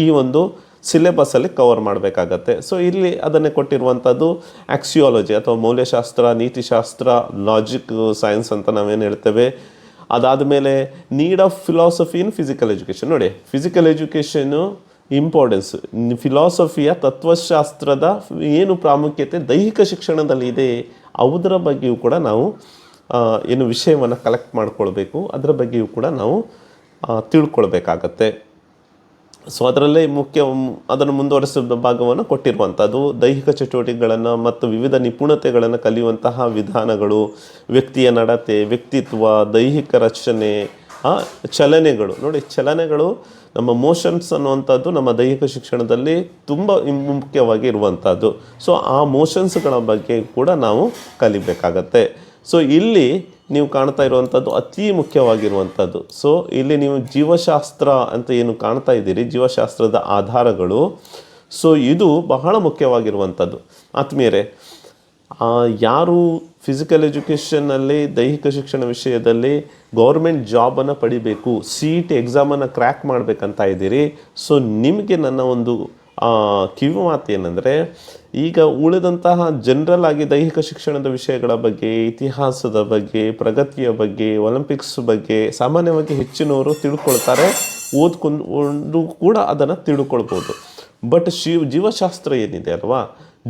ಈ ಒಂದು ಸಿಲೆಬಸ್ಸಲ್ಲಿ ಕವರ್ ಮಾಡಬೇಕಾಗತ್ತೆ. ಸೊ ಇಲ್ಲಿ ಅದನ್ನೇ ಕೊಟ್ಟಿರುವಂಥದ್ದು ಆಕ್ಸಿಯಾಲಜಿ ಅಥವಾ ಮೌಲ್ಯಶಾಸ್ತ್ರ, ನೀತಿಶಾಸ್ತ್ರ, ಲಾಜಿಕ್ ಸೈನ್ಸ್ ಅಂತ ನಾವೇನು ಹೇಳ್ತೇವೆ. ಅದಾದ ಮೇಲೆ need of philosophy in physical education ನೋಡಿ. ಫಿಸಿಕಲ್ ಎಜುಕೇಷನು ಇಂಪಾರ್ಟೆನ್ಸ್, ಫಿಲಾಸಫಿಯ ತತ್ವಶಾಸ್ತ್ರದ ಏನು ಪ್ರಾಮುಖ್ಯತೆ ದೈಹಿಕ ಶಿಕ್ಷಣದಲ್ಲಿ ಇದೆ ಅದರ ಬಗ್ಗೆಯೂ ಕೂಡ ನಾವು ಏನು ವಿಷಯವನ್ನು ಕಲೆಕ್ಟ್ ಮಾಡ್ಕೊಳ್ಬೇಕು, ಅದರ ಬಗ್ಗೆಯೂ ಕೂಡ ನಾವು ತಿಳ್ಕೊಳ್ಬೇಕಾಗತ್ತೆ. ಸೊ ಅದರಲ್ಲೇ ಅದನ್ನು ಮುಂದುವರಿಸಿದ ಭಾಗವನ್ನು ಕೊಟ್ಟಿರುವಂಥದ್ದು ದೈಹಿಕ ಚಟುವಟಿಕೆಗಳನ್ನು ಮತ್ತು ವಿವಿಧ ನಿಪುಣತೆಗಳನ್ನು ಕಲಿಯುವಂತಹ ವಿಧಾನಗಳು, ವ್ಯಕ್ತಿಯ ನಡತೆ, ವ್ಯಕ್ತಿತ್ವ, ದೈಹಿಕ ರಚನೆ, ಚಲನೆಗಳು ನೋಡಿ. ಚಲನೆಗಳು, ನಮ್ಮ ಮೋಷನ್ಸ್ ಅನ್ನುವಂಥದ್ದು ನಮ್ಮ ದೈಹಿಕ ಶಿಕ್ಷಣದಲ್ಲಿ ತುಂಬ ಮುಖ್ಯವಾಗಿ ಇರುವಂಥದ್ದು. ಸೊ ಆ ಮೋಷನ್ಸ್ಗಳ ಬಗ್ಗೆ ಕೂಡ ನಾವು ಕಲಿಬೇಕಾಗತ್ತೆ. ಸೊ ಇಲ್ಲಿ ನೀವು ಕಾಣ್ತಾ ಇರುವಂಥದ್ದು ಅತಿ ಮುಖ್ಯವಾಗಿರುವಂಥದ್ದು. ಸೊ ಇಲ್ಲಿ ನೀವು ಜೀವಶಾಸ್ತ್ರ ಅಂತ ಏನು ಕಾಣ್ತಾ ಇದ್ದೀರಿ, ಜೀವಶಾಸ್ತ್ರದ ಆಧಾರಗಳು, ಸೊ ಇದು ಬಹಳ ಮುಖ್ಯವಾಗಿರುವಂಥದ್ದು. ಆತ್ಮೀಯರೇ, ಯಾರು ಫಿಸಿಕಲ್ ಎಜುಕೇಷನ್ನಲ್ಲಿ ದೈಹಿಕ ಶಿಕ್ಷಣ ವಿಷಯದಲ್ಲಿ ಗೌರ್ಮೆಂಟ್ ಜಾಬನ್ನು ಪಡಿಬೇಕು, CET ಎಕ್ಸಾಮನ್ನು ಕ್ರ್ಯಾಕ್ ಮಾಡಬೇಕಂತ ಇದ್ದೀರಿ, ಸೊ ನಿಮಗೆ ನನ್ನ ಒಂದು ಕಿವಿ ಮಾತು ಏನಂದರೆ, ಈಗ ಉಳಿದಂತಹ ಜನರಲ್ ಆಗಿ ದೈಹಿಕ ಶಿಕ್ಷಣದ ವಿಷಯಗಳ ಬಗ್ಗೆ, ಇತಿಹಾಸದ ಬಗ್ಗೆ, ಪ್ರಗತಿಯ ಬಗ್ಗೆ, ಒಲಿಂಪಿಕ್ಸ್ ಬಗ್ಗೆ ಸಾಮಾನ್ಯವಾಗಿ ಹೆಚ್ಚಿನವರು ತಿಳ್ಕೊಳ್ತಾರೆ, ಓದ್ಕೊಂಡು ಕೂಡ ಅದನ್ನು ತಿಳ್ಕೊಳ್ಬೋದು. ಬಟ್ ಜೀವಶಾಸ್ತ್ರ ಏನಿದೆ ಅಲ್ವಾ,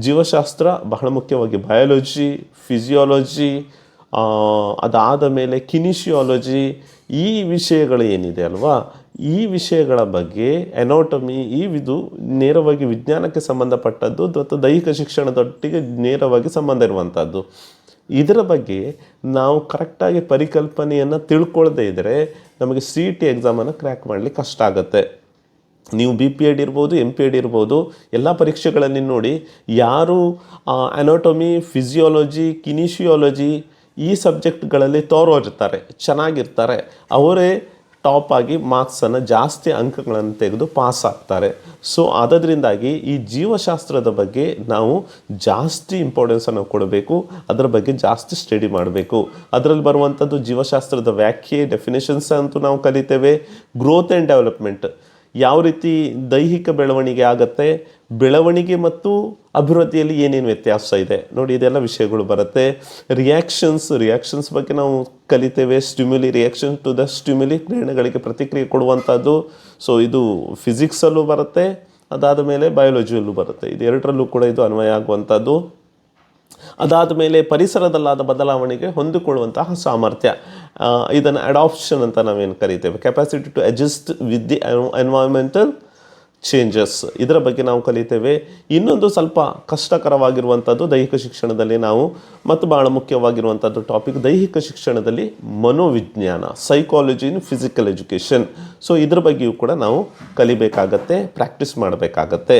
ಜೀವಶಾಸ್ತ್ರ ಬಹಳ ಮುಖ್ಯವಾಗಿ ಬಯಾಲಜಿ, ಫಿಸಿಯಾಲಜಿ, ಅದಾದ ಮೇಲೆ ಕಿನಿಷಿಯಾಲಜಿ, ಈ ವಿಷಯಗಳು ಏನಿದೆ ಅಲ್ವಾ, ಈ ವಿಷಯಗಳ ಬಗ್ಗೆ ಎನಾಟಮಿ, ಇದು ನೇರವಾಗಿ ವಿಜ್ಞಾನಕ್ಕೆ ಸಂಬಂಧಪಟ್ಟದ್ದು ಮತ್ತು ದೈಹಿಕ ಶಿಕ್ಷಣದೊಟ್ಟಿಗೆ ನೇರವಾಗಿ ಸಂಬಂಧ ಇರುವಂಥದ್ದು. ಇದರ ಬಗ್ಗೆ ನಾವು ಕರೆಕ್ಟಾಗಿ ಪರಿಕಲ್ಪನೆಯನ್ನು ತಿಳ್ಕೊಳ್ಳದೇ ಇದ್ದರೆ ನಮಗೆ CET ಎಕ್ಸಾಮನ್ನು ಕ್ರ್ಯಾಕ್ ಮಾಡಲಿಕ್ಕೆ ಕಷ್ಟ ಆಗುತ್ತೆ. ನೀವು BPEd ಇರ್ಬೋದು, MPEd ಇರ್ಬೋದು, ಎಲ್ಲ ಪರೀಕ್ಷೆಗಳಲ್ಲಿ ನೋಡಿ, ಯಾರು ಅನಾಟಮಿ, ಫಿಸಿಯಾಲಜಿ, ಕಿನಿಷಿಯಾಲಜಿ ಈ ಸಬ್ಜೆಕ್ಟ್ಗಳಲ್ಲಿ ತೋರಿರ್ತಾರೆ, ಚೆನ್ನಾಗಿರ್ತಾರೆ, ಅವರೇ ಟಾಪ್ ಆಗಿ ಮಾರ್ಕ್ಸನ್ನು, ಜಾಸ್ತಿ ಅಂಕಗಳನ್ನು ತೆಗೆದು ಪಾಸ್ ಆಗ್ತಾರೆ. ಸೊ ಅದರಿಂದಾಗಿ ಈ ಜೀವಶಾಸ್ತ್ರದ ಬಗ್ಗೆ ನಾವು ಜಾಸ್ತಿ ಇಂಪಾರ್ಟೆನ್ಸನ್ನು ಕೊಡಬೇಕು, ಅದರ ಬಗ್ಗೆ ಜಾಸ್ತಿ ಸ್ಟಡಿ ಮಾಡಬೇಕು. ಅದರಲ್ಲಿ ಬರುವಂಥದ್ದು ಜೀವಶಾಸ್ತ್ರದ ವ್ಯಾಖ್ಯೆ, ಡೆಫಿನೇಷನ್ಸ್ ಅಂತೂ ನಾವು ಕಲಿತೇವೆ. ಗ್ರೋತ್ ಆ್ಯಂಡ್ ಡೆವಲಪ್ಮೆಂಟ್, ಯಾವ ರೀತಿ ದೈಹಿಕ ಬೆಳವಣಿಗೆ ಆಗುತ್ತೆ, ಬೆಳವಣಿಗೆ ಮತ್ತು ಅಭಿವೃದ್ಧಿಯಲ್ಲಿ ಏನೇನು ವ್ಯತ್ಯಾಸ ಇದೆ ನೋಡಿ, ಇದೆಲ್ಲ ವಿಷಯಗಳು ಬರುತ್ತೆ. ರಿಯಾಕ್ಷನ್ಸ್ ಬಗ್ಗೆ ನಾವು ಕಲಿತೇವೆ. Stimuli, reaction to the stimuli, ಪ್ರೇರಣೆಗಳಿಗೆ ಪ್ರತಿಕ್ರಿಯೆ ಕೊಡುವಂಥದ್ದು. ಸೊ ಇದು ಫಿಸಿಕ್ಸಲ್ಲೂ ಬರುತ್ತೆ, ಅದಾದ ಮೇಲೆ ಬಯಾಲಜಿಯಲ್ಲೂ ಬರುತ್ತೆ. ಇದು ಎರಡರಲ್ಲೂ ಕೂಡ ಇದು ಅನ್ವಯ ಆಗುವಂಥದ್ದು. ಅದಾದ ಮೇಲೆ ಪರಿಸರದಲ್ಲಾದ ಬದಲಾವಣೆಗೆ ಹೊಂದಿಕೊಳ್ಳುವಂತಹ ಸಾಮರ್ಥ್ಯ, ಇದನ್ನು ಅಡಾಪ್ಷನ್ ಅಂತ ನಾವೇನು ಕರಿತೇವೆ. Capacity to adjust with the environmental changes, ಇದರ ಬಗ್ಗೆ ನಾವು ಕಲಿತೇವೆ. ಇನ್ನೊಂದು ಸ್ವಲ್ಪ ಕಷ್ಟಕರವಾಗಿರುವಂಥದ್ದು ದೈಹಿಕ ಶಿಕ್ಷಣದಲ್ಲಿ ನಾವು ಮತ್ತು ಬಹಳ ಮುಖ್ಯವಾಗಿರುವಂಥದ್ದು ಟಾಪಿಕ್ ದೈಹಿಕ ಶಿಕ್ಷಣದಲ್ಲಿ ಮನೋವಿಜ್ಞಾನ, psychology in physical education. So ಇದ್ರ ಬಗ್ಗೆಯೂ ಕೂಡ ನಾವು ಕಲಿಬೇಕಾಗತ್ತೆ, ಪ್ರಾಕ್ಟೀಸ್ ಮಾಡಬೇಕಾಗತ್ತೆ.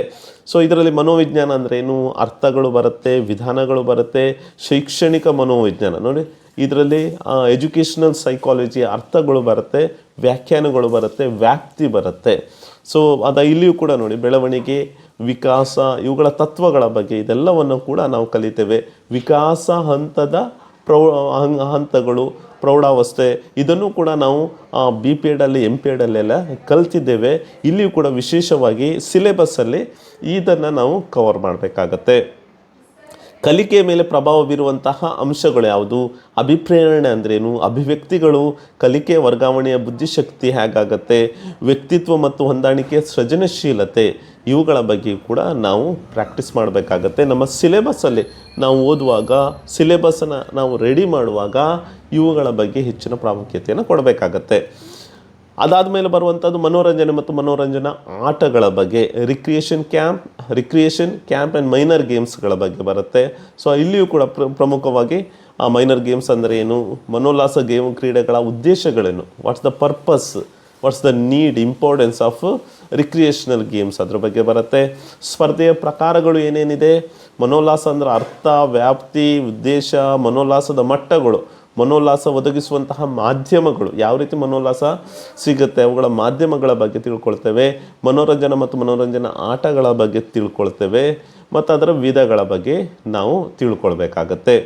ಸೊ ಇದರಲ್ಲಿ ಮನೋವಿಜ್ಞಾನ ಅಂದ್ರೇನು, ಅರ್ಥಗಳು ಬರುತ್ತೆ, ವಿಧಾನಗಳು ಬರುತ್ತೆ. ಶೈಕ್ಷಣಿಕ ಮನೋವಿಜ್ಞಾನ ನೋಡಿ, ಇದರಲ್ಲಿ ಎಜುಕೇಷನಲ್ ಸೈಕಾಲಜಿ ಅರ್ಥಗಳು ಬರುತ್ತೆ, ವ್ಯಾಖ್ಯಾನಗಳು ಬರುತ್ತೆ, ವ್ಯಾಪ್ತಿ ಬರುತ್ತೆ. ಸೊ ಇಲ್ಲಿಯೂ ಕೂಡ ನೋಡಿ, ಬೆಳವಣಿಗೆ, ವಿಕಾಸ, ಇವುಗಳ ತತ್ವಗಳ ಬಗ್ಗೆ ಇದೆಲ್ಲವನ್ನು ಕೂಡ ನಾವು ಕಲಿತೇವೆ. ವಿಕಾಸ ಹಂತದ ಹಂತಗಳು, ಪ್ರೌಢಾವಸ್ಥೆ, ಇದನ್ನು ಕೂಡ ನಾವು BPEಡಲ್ಲಿ, MPEಡಲ್ಲೆಲ್ಲ ಕಲ್ತಿದ್ದೇವೆ. ಇಲ್ಲಿಯೂ ಕೂಡ ವಿಶೇಷವಾಗಿ ಸಿಲೆಬಸ್ಸಲ್ಲಿ ಇದನ್ನು ನಾವು ಕವರ್ ಮಾಡಬೇಕಾಗತ್ತೆ. ಕಲಿಕೆಯ ಮೇಲೆ ಪ್ರಭಾವ ಬೀರುವಂತಹ ಅಂಶಗಳು ಯಾವುದು, ಅಭಿಪ್ರೇರಣೆ ಅಂದ್ರೇನು, ಅಭಿವ್ಯಕ್ತಿಗಳು, ಕಲಿಕೆ ವರ್ಗಾವಣೆಯ ಬುದ್ಧಿಶಕ್ತಿ ಹೇಗಾಗತ್ತೆ, ವ್ಯಕ್ತಿತ್ವ ಮತ್ತು ಹೊಂದಾಣಿಕೆಯ ಸೃಜನಶೀಲತೆ, ಇವುಗಳ ಬಗ್ಗೆ ಕೂಡ ನಾವು ಪ್ರಾಕ್ಟೀಸ್ ಮಾಡಬೇಕಾಗತ್ತೆ. ನಮ್ಮ ಸಿಲೆಬಸ್ಸಲ್ಲಿ ನಾವು ಓದುವಾಗ, ಸಿಲೆಬಸ್ಸನ್ನು ನಾವು ರೆಡಿ ಮಾಡುವಾಗ ಇವುಗಳ ಬಗ್ಗೆ ಹೆಚ್ಚಿನ ಪ್ರಾಮುಖ್ಯತೆಯನ್ನು ಕೊಡಬೇಕಾಗತ್ತೆ. ಅದಾದಮೇಲೆ ಬರುವಂಥದ್ದು ಮನೋರಂಜನೆ ಮತ್ತು ಮನೋರಂಜನಾ ಆಟಗಳ ಬಗ್ಗೆ, ರಿಕ್ರಿಯೇಷನ್ ಕ್ಯಾಂಪ್ ಆ್ಯಂಡ್ ಮೈನರ್ ಗೇಮ್ಸ್ಗಳ ಬಗ್ಗೆ ಬರುತ್ತೆ. ಸೊ ಇಲ್ಲಿಯೂ ಕೂಡ ಪ್ರಮುಖವಾಗಿ ಆ ಮೈನರ್ ಗೇಮ್ಸ್ ಅಂದರೆ ಏನು, ಮನೋಲ್ಲಾಸ ಕ್ರೀಡೆಗಳ ಉದ್ದೇಶಗಳೇನು, what's the purpose, what's the need, importance of recreational games ಅದ್ರ ಬಗ್ಗೆ ಬರುತ್ತೆ. ಸ್ಪರ್ಧೆಯ ಪ್ರಕಾರಗಳು ಏನೇನಿದೆ, ಮನೋಲ್ಲಾಸ ಅಂದರೆ ಅರ್ಥ, ವ್ಯಾಪ್ತಿ, ಉದ್ದೇಶ, ಮನೋಲ್ಲಾಸದ ಮಟ್ಟಗಳು, ಮನೋಲ್ಲಾಸ ಒದಗಿಸುವಂತಹ ಮಾಧ್ಯಮಗಳು, ಯಾವ ರೀತಿ ಮನೋಲ್ಲಾಸ ಸಿಗುತ್ತೆ ಅವುಗಳ ಮಾಧ್ಯಮಗಳ ಬಗ್ಗೆ ತಿಳ್ಕೊಳ್ತೇವೆ. ಮನೋರಂಜನೆ ಮತ್ತು ಮನೋರಂಜನಾ ಆಟಗಳ ಬಗ್ಗೆ ತಿಳ್ಕೊಳ್ತೇವೆ ಮತ್ತು ಅದರ ವಿಧಗಳ ಬಗ್ಗೆ ನಾವು ತಿಳ್ಕೊಳ್ಬೇಕಾಗತ್ತೆ.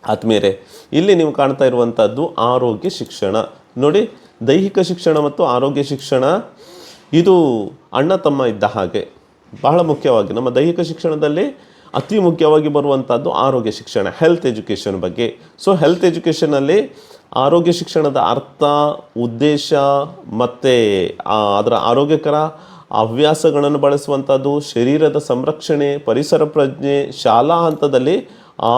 ಆದ್ಮೇಲೆ ಇಲ್ಲಿ ನೀವು ಕಾಣ್ತಾ ಇರುವಂಥದ್ದು ಆರೋಗ್ಯ ಶಿಕ್ಷಣ. ನೋಡಿ, ದೈಹಿಕ ಶಿಕ್ಷಣ ಮತ್ತು ಆರೋಗ್ಯ ಶಿಕ್ಷಣ ಇದು ಅಣ್ಣ ತಮ್ಮ ಇದ್ದ ಹಾಗೆ. ಬಹಳ ಮುಖ್ಯವಾಗಿ ನಮ್ಮ ದೈಹಿಕ ಶಿಕ್ಷಣದಲ್ಲಿ ಅತಿ ಮುಖ್ಯವಾಗಿ ಬರುವಂಥದ್ದು ಆರೋಗ್ಯ ಶಿಕ್ಷಣ, ಹೆಲ್ತ್ ಎಜುಕೇಷನ್ ಬಗ್ಗೆ. ಸೊ ಹೆಲ್ತ್ ಎಜುಕೇಷನಲ್ಲಿ ಆರೋಗ್ಯ ಶಿಕ್ಷಣದ ಅರ್ಥ, ಉದ್ದೇಶ ಮತ್ತು ಅದರ ಆರೋಗ್ಯಕರ ಹವ್ಯಾಸಗಳನ್ನು ಬಳಸುವಂಥದ್ದು, ಶರೀರದ ಸಂರಕ್ಷಣೆ, ಪರಿಸರ ಪ್ರಜ್ಞೆ, ಶಾಲಾ ಹಂತದಲ್ಲಿ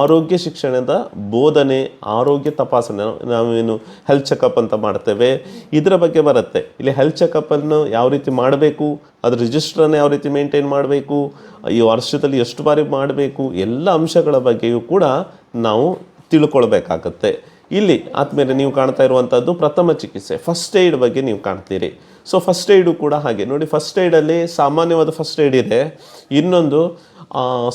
ಆರೋಗ್ಯ ಶಿಕ್ಷಣದ ಬೋಧನೆ, ಆರೋಗ್ಯ ತಪಾಸಣೆ, ನಾವೇನು ಹೆಲ್ತ್ ಚೆಕಪ್ ಅಂತ ಮಾಡ್ತೇವೆ, ಇದರ ಬಗ್ಗೆ ಬರುತ್ತೆ. ಇಲ್ಲಿ ಹೆಲ್ತ್ ಚೆಕಪ್ಪನ್ನು ಯಾವ ರೀತಿ ಮಾಡಬೇಕು, ಅದರ ರಿಜಿಸ್ಟ್ರನ್ನು ಯಾವ ರೀತಿ ಮೇಂಟೈನ್ ಮಾಡಬೇಕು, ಈ ವರ್ಷದಲ್ಲಿ ಎಷ್ಟು ಬಾರಿ ಮಾಡಬೇಕು, ಎಲ್ಲ ಅಂಶಗಳ ಬಗ್ಗೆಯೂ ಕೂಡ ನಾವು ತಿಳ್ಕೊಳ್ಬೇಕಾಗತ್ತೆ. ಇಲ್ಲಿ ಆದಮೇಲೆ ನೀವು ಕಾಣ್ತಾ ಇರುವಂಥದ್ದು ಪ್ರಥಮ ಚಿಕಿತ್ಸೆ, ಫಸ್ಟ್ ಏಡ್ ಬಗ್ಗೆ ನೀವು ಕಾಣ್ತೀರಿ. ಸೊ ಫಸ್ಟ್ ಏಡು ಕೂಡ ಹಾಗೆ ನೋಡಿ, ಫಸ್ಟ್ ಏಡಲ್ಲಿ ಸಾಮಾನ್ಯವಾದ ಫಸ್ಟ್ ಏಡ್ ಇದೆ, ಇನ್ನೊಂದು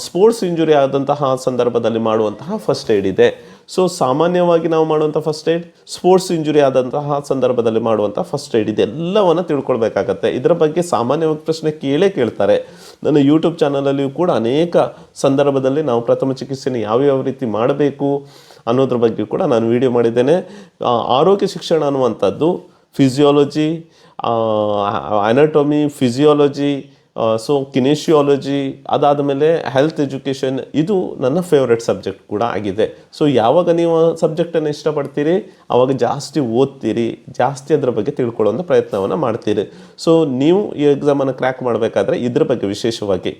ಸ್ಪೋರ್ಟ್ಸ್ ಇಂಜುರಿ ಆದಂತಹ ಸಂದರ್ಭದಲ್ಲಿ ಮಾಡುವಂತಹ ಫಸ್ಟ್ ಏಡ್ ಇದೆ. ಸೊ ಸಾಮಾನ್ಯವಾಗಿ ನಾವು ಮಾಡುವಂಥ ಫಸ್ಟ್ ಏಡ್, ಸ್ಪೋರ್ಟ್ಸ್ ಇಂಜುರಿ ಆದಂತಹ ಸಂದರ್ಭದಲ್ಲಿ ಮಾಡುವಂಥ ಫಸ್ಟ್ ಏಡ್, ಇದೆಲ್ಲವನ್ನು ತಿಳ್ಕೊಳ್ಬೇಕಾಗತ್ತೆ. ಇದರ ಬಗ್ಗೆ ಸಾಮಾನ್ಯವಾಗಿ ಪ್ರಶ್ನೆ ಕೇಳ್ತಾರೆ. ನನ್ನ ಯೂಟ್ಯೂಬ್ ಚಾನಲಲ್ಲಿಯೂ ಕೂಡ ಅನೇಕ ಸಂದರ್ಭದಲ್ಲಿ ನಾವು ಪ್ರಥಮ ಚಿಕಿತ್ಸೆನ ಯಾವ್ಯಾವ ರೀತಿ ಮಾಡಬೇಕು ಅನ್ನೋದ್ರ ಬಗ್ಗೆ ಕೂಡ ನಾನು ವಿಡಿಯೋ ಮಾಡಿದ್ದೇನೆ. ಆರೋಗ್ಯ ಶಿಕ್ಷಣ ಅನ್ನುವಂಥದ್ದು ಫಿಸಿಯಾಲಜಿ, ಅನಾಟೊಮಿ, ಫಿಸಿಯಾಲಜಿ, ಸೊ ಕಿನೆಶಿಯಾಲಜಿ, ಅದಾದ ಮೇಲೆ ಹೆಲ್ತ್ ಎಜುಕೇಷನ್, ಇದು ನನ್ನ ಫೇವ್ರೆಟ್ ಸಬ್ಜೆಕ್ಟ್ ಕೂಡ ಆಗಿದೆ. ಸೊ ಯಾವಾಗ ನೀವು ಸಬ್ಜೆಕ್ಟನ್ನು ಇಷ್ಟಪಡ್ತೀರಿ ಆವಾಗ ಜಾಸ್ತಿ ಓದ್ತೀರಿ, ಜಾಸ್ತಿ ಅದರ ಬಗ್ಗೆ ತಿಳ್ಕೊಳ್ಳೋಂಥ ಪ್ರಯತ್ನವನ್ನು ಮಾಡ್ತೀರಿ. ಸೊ ನೀವು ಈ ಎಕ್ಸಾಮನ್ನು ಕ್ರ್ಯಾಕ್ ಮಾಡಬೇಕಾದ್ರೆ ಇದ್ರ ಬಗ್ಗೆ ವಿಶೇಷವಾಗಿ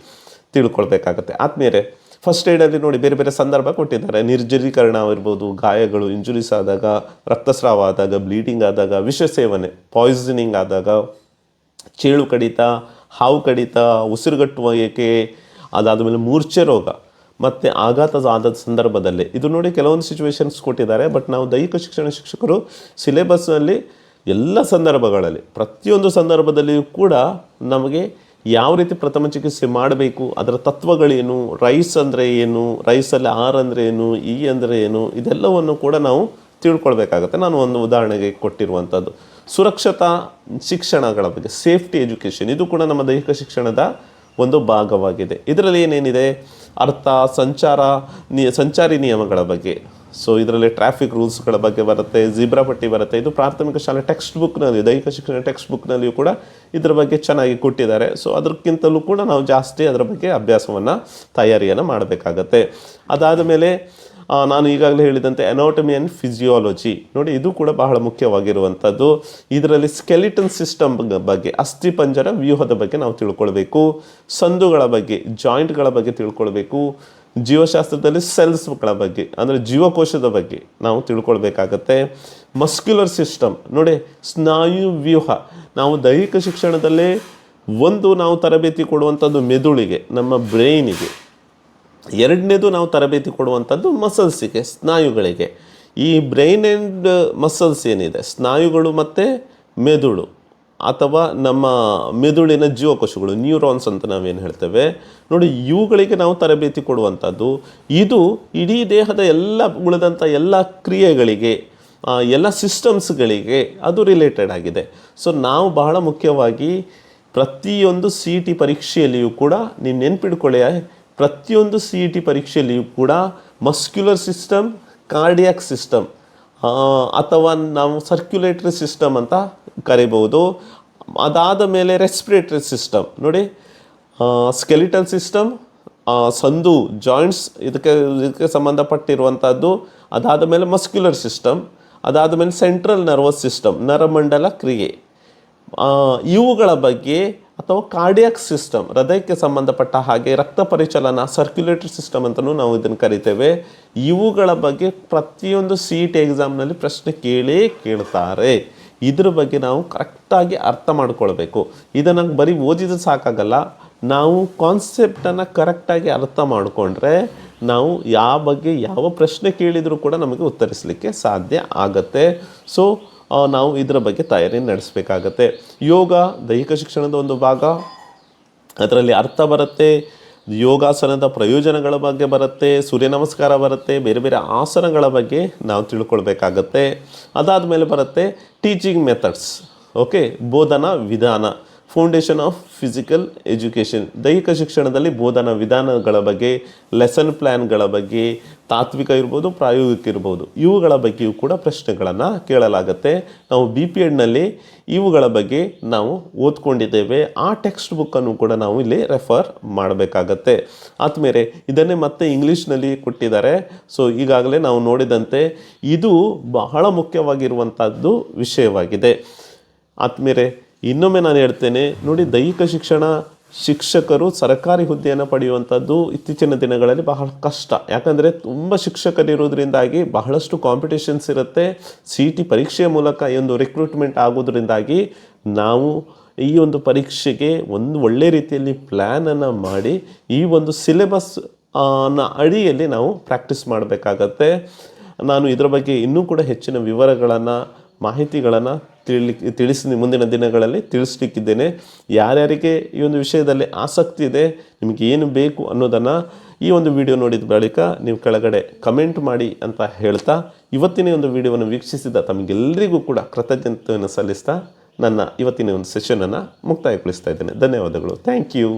ತಿಳ್ಕೊಳ್ಬೇಕಾಗತ್ತೆ. ಆದ್ಮೇಲೆ ಫಸ್ಟ್ ಏಡಲ್ಲಿ ನೋಡಿ ಬೇರೆ ಬೇರೆ ಸಂದರ್ಭ ಕೊಟ್ಟಿದ್ದಾರೆ. ನಿರ್ಜಲೀಕರಣ ಆಗಿರ್ಬೋದು, ಗಾಯಗಳು, ಇಂಜುರೀಸ್ ಆದಾಗ, ರಕ್ತಸ್ರಾವ ಆದಾಗ, ಬ್ಲೀಡಿಂಗ್ ಆದಾಗ, ವಿಷ ಸೇವನೆ, ಪಾಯ್ಸನಿಂಗ್ ಆದಾಗ, ಚೇಳು ಕಡಿತ, ಹಾವು ಕಡಿತ, ಉಸಿರುಗಟ್ಟುವಿಕೆ, ಅದಾದಮೇಲೆ ಮೂರ್ಛೆ ರೋಗ ಮತ್ತು ಆಘಾತ ಆದ ಸಂದರ್ಭದಲ್ಲಿ, ಇದು ನೋಡಿ ಕೆಲವೊಂದು ಸಿಚುವೇಶನ್ಸ್ ಕೊಟ್ಟಿದ್ದಾರೆ. ಬಟ್ ನಾವು ದೈಹಿಕ ಶಿಕ್ಷಣ ಶಿಕ್ಷಕರು ಸಿಲೆಬಸ್ನಲ್ಲಿ ಎಲ್ಲ ಸಂದರ್ಭಗಳಲ್ಲಿ, ಪ್ರತಿಯೊಂದು ಸಂದರ್ಭದಲ್ಲಿಯೂ ಕೂಡ ನಮಗೆ ಯಾವ ರೀತಿ ಪ್ರಥಮ ಚಿಕಿತ್ಸೆ ಮಾಡಬೇಕು, ಅದರ ತತ್ವಗಳೇನು, ರೈಸ್ ಅಂದರೆ ಏನು, ರೈಸಲ್ಲಿ ಆರ್ ಅಂದರೆ ಏನು, ಇ ಅಂದರೆ ಏನು, ಇದೆಲ್ಲವನ್ನು ಕೂಡ ನಾವು ತಿಳ್ಕೊಳ್ಬೇಕಾಗತ್ತೆ. ನಾನು ಒಂದು ಉದಾಹರಣೆಗೆ ಕೊಟ್ಟಿರುವಂಥದ್ದು ಸುರಕ್ಷತಾ ಶಿಕ್ಷಣಗಳ ಬಗ್ಗೆ, ಸೇಫ್ಟಿ ಎಜುಕೇಷನ್, ಇದು ಕೂಡ ನಮ್ಮ ದೈಹಿಕ ಶಿಕ್ಷಣದ ಒಂದು ಭಾಗವಾಗಿದೆ. ಇದರಲ್ಲಿ ಏನೇನಿದೆ, ಅರ್ಥ, ಸಂಚಾರಿ ನಿಯಮಗಳ ಬಗ್ಗೆ, ಸೊ ಇದರಲ್ಲಿ ಟ್ರಾಫಿಕ್ ರೂಲ್ಸ್ಗಳ ಬಗ್ಗೆ ಬರುತ್ತೆ, ಜಿಬ್ರಾ ಪಟ್ಟಿ ಬರುತ್ತೆ. ಇದು ಪ್ರಾಥಮಿಕ ಶಾಲೆ ಟೆಕ್ಸ್ಟ್ ಬುಕ್ನಲ್ಲಿ, ದೈಹಿಕ ಶಿಕ್ಷಣ ಟೆಕ್ಸ್ಟ್ ಬುಕ್ನಲ್ಲಿಯೂ ಕೂಡ ಇದರ ಬಗ್ಗೆ ಚೆನ್ನಾಗಿ ಕೊಟ್ಟಿದ್ದಾರೆ. ಸೊ ಅದಕ್ಕಿಂತಲೂ ಕೂಡ ನಾವು ಜಾಸ್ತಿ ಅದರ ಬಗ್ಗೆ ತಯಾರಿಯನ್ನು ಮಾಡಬೇಕಾಗತ್ತೆ. ಅದಾದ ಮೇಲೆ ನಾನು ಈಗಾಗಲೇ ಹೇಳಿದಂತೆ ಅನಾಟಮಿ ಆ್ಯಂಡ್ ಫಿಸಿಯಾಲಜಿ ನೋಡಿ, ಇದು ಕೂಡ ಬಹಳ ಮುಖ್ಯವಾಗಿರುವಂಥದ್ದು. ಇದರಲ್ಲಿ ಸ್ಕೆಲಿಟನ್ ಸಿಸ್ಟಮ್ ಬಗ್ಗೆ, ಅಸ್ಥಿಪಂಜರ ವ್ಯೂಹದ ಬಗ್ಗೆ ನಾವು ತಿಳ್ಕೊಳ್ಬೇಕು, ಸಂದುಗಳ ಬಗ್ಗೆ, ಜಾಯಿಂಟ್ಗಳ ಬಗ್ಗೆ ತಿಳ್ಕೊಳ್ಬೇಕು, ಜೀವಶಾಸ್ತ್ರದಲ್ಲಿ ಸೆಲ್ಸ್ಗಳ ಬಗ್ಗೆ ಅಂದರೆ ಜೀವಕೋಶದ ಬಗ್ಗೆ ನಾವು ತಿಳ್ಕೊಳ್ಬೇಕಾಗತ್ತೆ. ಮಸ್ಕ್ಯುಲರ್ ಸಿಸ್ಟಮ್ ನೋಡಿ, ಸ್ನಾಯು ವ್ಯೂಹ, ನಾವು ದೈಹಿಕ ಶಿಕ್ಷಣದಲ್ಲೇ ನಾವು ತರಬೇತಿ ಕೊಡುವಂಥದ್ದು ಮೆದುಳಿಗೆ, ನಮ್ಮ ಬ್ರೈನಿಗೆ. ಎರಡನೇದು ನಾವು ತರಬೇತಿ ಕೊಡುವಂಥದ್ದು ಮಸಲ್ಸಿಗೆ, ಸ್ನಾಯುಗಳಿಗೆ. ಈ ಬ್ರೈನ್ ಆ್ಯಂಡ್ ಮಸಲ್ಸ್ ಏನಿದೆ, ಸ್ನಾಯುಗಳು ಮತ್ತು ಮೆದುಳು ಅಥವಾ ನಮ್ಮ ಮೆದುಳಿನ ಜೀವಕೋಶಗಳು, ನ್ಯೂರಾನ್ಸ್ ಅಂತ ನಾವೇನು ಹೇಳ್ತೇವೆ ನೋಡಿ, ಇವುಗಳಿಗೆ ನಾವು ತರಬೇತಿ ಕೊಡುವಂಥದ್ದು. ಇದು ಇಡೀ ದೇಹದ ಉಳಿದಂಥ ಎಲ್ಲ ಕ್ರಿಯೆಗಳಿಗೆ, ಎಲ್ಲ ಸಿಸ್ಟಮ್ಸ್ಗಳಿಗೆ ಅದು ರಿಲೇಟೆಡ್ ಆಗಿದೆ. ಸೊ ನಾವು ಬಹಳ ಮುಖ್ಯವಾಗಿ ಪ್ರತಿಯೊಂದು CET ಪರೀಕ್ಷೆಯಲ್ಲಿಯೂ ಕೂಡ ನೀವು ನೆನ್ಪಿಡ್ಕೊಳ್ಳಿ, ಪ್ರತಿಯೊಂದು CET ಪರೀಕ್ಷೆಯಲ್ಲಿಯೂ ಕೂಡ ಮಸ್ಕ್ಯುಲರ್ ಸಿಸ್ಟಮ್, ಕಾರ್ಡಿಯಾಕ್ ಸಿಸ್ಟಮ್ ಅಥವಾ ನಾವು ಸರ್ಕ್ಯುಲೇಟರಿ ಸಿಸ್ಟಮ್ ಅಂತ ಕರಿಬೋದು. ಅದಾದ ಮೇಲೆ ರೆಸ್ಪಿರೇಟರಿ ಸಿಸ್ಟಮ್ ನೋಡಿ, ಸ್ಕೆಲಿಟಲ್ ಸಿಸ್ಟಮ್, ಸಂದು ಜಾಯಿಂಟ್ಸ್ ಇದಕ್ಕೆ ಸಂಬಂಧಪಟ್ಟಿರುವಂಥದ್ದು. ಅದಾದ ಮೇಲೆ ಮಸ್ಕ್ಯುಲರ್ ಸಿಸ್ಟಮ್, ಅದಾದ ಮೇಲೆ ಸೆಂಟ್ರಲ್ ನರ್ವಸ್ ಸಿಸ್ಟಮ್, ನರಮಂಡಲ ಕ್ರಿಯೆ, ಇವುಗಳ ಬಗ್ಗೆ ಅಥವಾ ಕಾರ್ಡಿಯಾಕ್ ಸಿಸ್ಟಮ್, ಹೃದಯಕ್ಕೆ ಸಂಬಂಧಪಟ್ಟ ಹಾಗೆ ರಕ್ತ ಪರಿಚಲನ, ಸರ್ಕ್ಯುಲೇಟರಿ ಸಿಸ್ಟಮ್ ಅಂತಲೂ ನಾವು ಇದನ್ನು ಕರಿತೇವೆ. ಇವುಗಳ ಬಗ್ಗೆ ಪ್ರತಿಯೊಂದು CET ಎಕ್ಸಾಮ್ನಲ್ಲಿ ಪ್ರಶ್ನೆ ಕೇಳ್ತಾರೆ. ಇದ್ರ ಬಗ್ಗೆ ನಾವು ಕರೆಕ್ಟಾಗಿ ಅರ್ಥ ಮಾಡ್ಕೊಳ್ಬೇಕು. ಇದನ್ನು ಬರೀ ಓದಿದ್ರೆ ಸಾಕಾಗಲ್ಲ, ನಾವು ಕಾನ್ಸೆಪ್ಟನ್ನು ಕರೆಕ್ಟಾಗಿ ಅರ್ಥ ಮಾಡಿಕೊಂಡ್ರೆ ನಾವು ಯಾವ ಪ್ರಶ್ನೆ ಕೇಳಿದರೂ ಕೂಡ ನಮಗೆ ಉತ್ತರಿಸಲಿಕ್ಕೆ ಸಾಧ್ಯ ಆಗತ್ತೆ. ಸೊ ನಾವು ಇದರ ಬಗ್ಗೆ ತಯಾರಿ ನಡೆಸಬೇಕಾಗತ್ತೆ. ಯೋಗ ದೈಹಿಕ ಶಿಕ್ಷಣದ ಒಂದು ಭಾಗ, ಅದರಲ್ಲಿ ಅರ್ಥ ಬರುತ್ತೆ, ಯೋಗಾಸನದ ಪ್ರಯೋಜನಗಳ ಬಗ್ಗೆ ಬರುತ್ತೆ, ಸೂರ್ಯ ನಮಸ್ಕಾರ ಬರುತ್ತೆ, ಬೇರೆ ಬೇರೆ ಆಸನಗಳ ಬಗ್ಗೆ ನಾವು ತಿಳ್ಕೊಳ್ಬೇಕಾಗತ್ತೆ. ಅದಾದಮೇಲೆ ಬರುತ್ತೆ ಟೀಚಿಂಗ್ ಮೆಥಡ್ಸ್, ಓಕೆ, ಬೋಧನಾ ವಿಧಾನ, ಫೌಂಡೇಶನ್ ಆಫ್ ಫಿಸಿಕಲ್ ಎಜುಕೇಷನ್, ದೈಹಿಕ ಶಿಕ್ಷಣದಲ್ಲಿ ಬೋಧನಾ ವಿಧಾನಗಳ ಬಗ್ಗೆ, ಲೆಸನ್ ಪ್ಲ್ಯಾನ್ಗಳ ಬಗ್ಗೆ, ತಾತ್ವಿಕ ಇರ್ಬೋದು, ಪ್ರಾಯೋಗಿಕ ಇರ್ಬೋದು, ಇವುಗಳ ಬಗ್ಗೆಯೂ ಕೂಡ ಪ್ರಶ್ನೆಗಳನ್ನು ಕೇಳಲಾಗುತ್ತೆ. ನಾವು BPEdನಲ್ಲಿ ಇವುಗಳ ಬಗ್ಗೆ ನಾವು ಓದ್ಕೊಂಡಿದ್ದೇವೆ. ಆ ಟೆಕ್ಸ್ಟ್ ಬುಕ್ಕನ್ನು ಕೂಡ ನಾವು ಇಲ್ಲಿ ರೆಫರ್ ಮಾಡಬೇಕಾಗತ್ತೆ. ಆದಮೇಲೆ ಇದನ್ನೇ ಮತ್ತೆ ಇಂಗ್ಲೀಷ್ನಲ್ಲಿ ಕೊಟ್ಟಿದ್ದಾರೆ. ಸೊ ಈಗಾಗಲೇ ನಾವು ನೋಡಿದಂತೆ ಇದು ಬಹಳ ಮುಖ್ಯವಾಗಿರುವಂಥದ್ದು ವಿಷಯವಾಗಿದೆ. ಆದಮೇಲೆ ಇನ್ನೊಮ್ಮೆ ನಾನು ಹೇಳ್ತೇನೆ ನೋಡಿ, ದೈಹಿಕ ಶಿಕ್ಷಕರು ಸರ್ಕಾರಿ ಹುದ್ದೆಯನ್ನು ಪಡೆಯುವಂಥದ್ದು ಇತ್ತೀಚಿನ ದಿನಗಳಲ್ಲಿ ಬಹಳ ಕಷ್ಟ. ಯಾಕಂದರೆ ತುಂಬ ಶಿಕ್ಷಕರಿರೋದ್ರಿಂದಾಗಿ ಬಹಳಷ್ಟು ಕಾಂಪಿಟೇಷನ್ಸ್ ಇರುತ್ತೆ. CET ಪರೀಕ್ಷೆಯ ಮೂಲಕ ಈ ಒಂದು ರಿಕ್ರೂಟ್ಮೆಂಟ್ ಆಗೋದ್ರಿಂದಾಗಿ ನಾವು ಈ ಒಂದು ಪರೀಕ್ಷೆಗೆ ಒಂದು ಒಳ್ಳೆ ರೀತಿಯಲ್ಲಿ ಪ್ಲ್ಯಾನನ್ನು ಮಾಡಿ ಈ ಒಂದು ಸಿಲೆಬಸ್ ಅಡಿಯಲ್ಲಿ ನಾವು ಪ್ರಾಕ್ಟೀಸ್ ಮಾಡಬೇಕಾಗತ್ತೆ. ನಾನು ಇದರ ಬಗ್ಗೆ ಇನ್ನೂ ಕೂಡ ಹೆಚ್ಚಿನ ವಿವರಗಳನ್ನು, ಮಾಹಿತಿಗಳನ್ನು ಮುಂದಿನ ದಿನಗಳಲ್ಲಿ ತಿಳಿಸ್ಲಿಕ್ಕಿದ್ದೇನೆ. ಯಾರ್ಯಾರಿಗೆ ಈ ಒಂದು ವಿಷಯದಲ್ಲಿ ಆಸಕ್ತಿ ಇದೆ, ನಿಮಗೆ ಏನು ಬೇಕು ಅನ್ನೋದನ್ನು ಈ ಒಂದು ವಿಡಿಯೋ ನೋಡಿದ ಬಳಿಕ ನೀವು ಕೆಳಗಡೆ ಕಮೆಂಟ್ ಮಾಡಿ ಅಂತ ಹೇಳ್ತಾ, ಇವತ್ತಿನ ಒಂದು ವಿಡಿಯೋವನ್ನು ವೀಕ್ಷಿಸಿದ ತಮಗೆಲ್ಲರಿಗೂ ಕೂಡ ಕೃತಜ್ಞತೆಯನ್ನು ಸಲ್ಲಿಸ್ತಾ ನನ್ನ ಇವತ್ತಿನ ಒಂದು ಸೆಷನನ್ನು ಮುಕ್ತಾಯಗೊಳಿಸ್ತಾ ಇದ್ದೇನೆ. ಧನ್ಯವಾದಗಳು. Thank you.